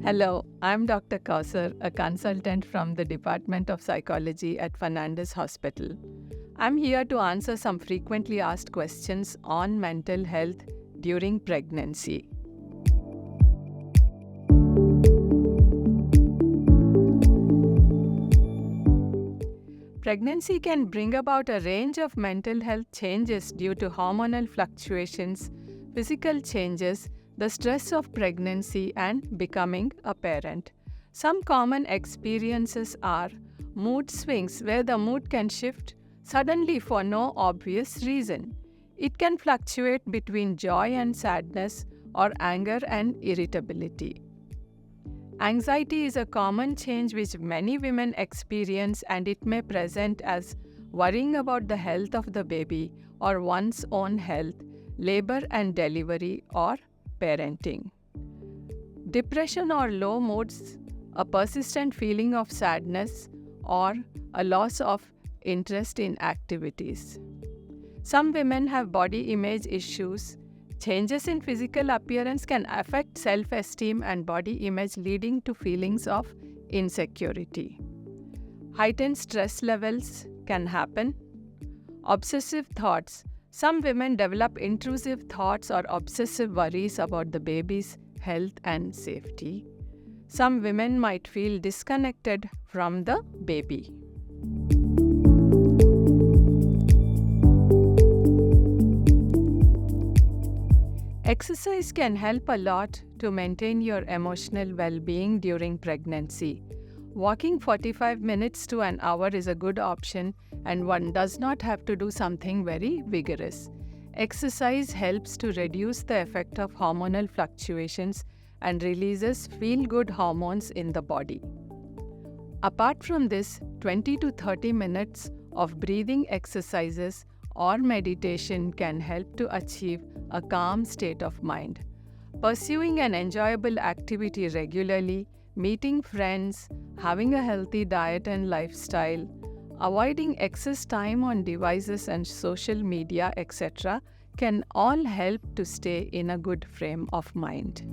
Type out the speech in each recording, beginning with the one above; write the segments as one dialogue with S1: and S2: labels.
S1: Hello, I'm Dr. Kausar, a consultant from the Department of Psychology at Fernandez Hospital. I'm here to answer some frequently asked questions on mental health during pregnancy. Pregnancy can bring about a range of mental health changes due to hormonal fluctuations, physical changes, the stress of pregnancy, and becoming a parent. Some common experiences are mood swings, where the mood can shift suddenly for no obvious reason. It can fluctuate between joy and sadness or anger and irritability. Anxiety is a common change which many women experience, and it may present as worrying about the health of the baby or one's own health, labor and delivery, or parenting. Depression or low moods, a persistent feeling of sadness, or a loss of interest in activities. Some women have body image issues. Changes in physical appearance can affect self-esteem and body image, leading to feelings of insecurity. Heightened stress levels can happen. Obsessive thoughts. Some women develop intrusive thoughts or obsessive worries about the baby's health and safety. Some women might feel disconnected from the baby. Exercise can help a lot to maintain your emotional well-being during pregnancy. Walking 45 minutes to an hour is a good option, and one does not have to do something very vigorous. Exercise helps to reduce the effect of hormonal fluctuations and releases feel-good hormones in the body. Apart from this, 20 to 30 minutes of breathing exercises or meditation can help to achieve a calm state of mind. Pursuing an enjoyable activity regularly, meeting friends, having a healthy diet and lifestyle, avoiding excess time on devices and social media, etc., can all help to stay in a good frame of mind.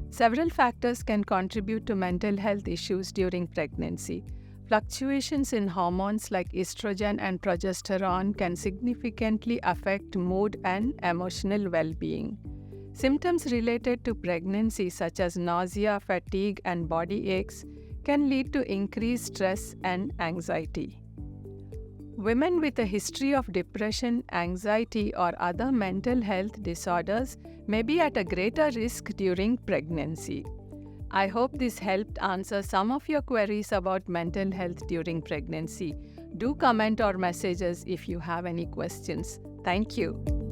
S1: Several factors can contribute to mental health issues during pregnancy. Fluctuations in hormones like estrogen and progesterone can significantly affect mood and emotional well-being. Symptoms related to pregnancy, such as nausea, fatigue, and body aches, can lead to increased stress and anxiety. Women with a history of depression, anxiety, or other mental health disorders may be at a greater risk during pregnancy. I hope this helped answer some of your queries about mental health during pregnancy. Do comment or message us if you have any questions. Thank you.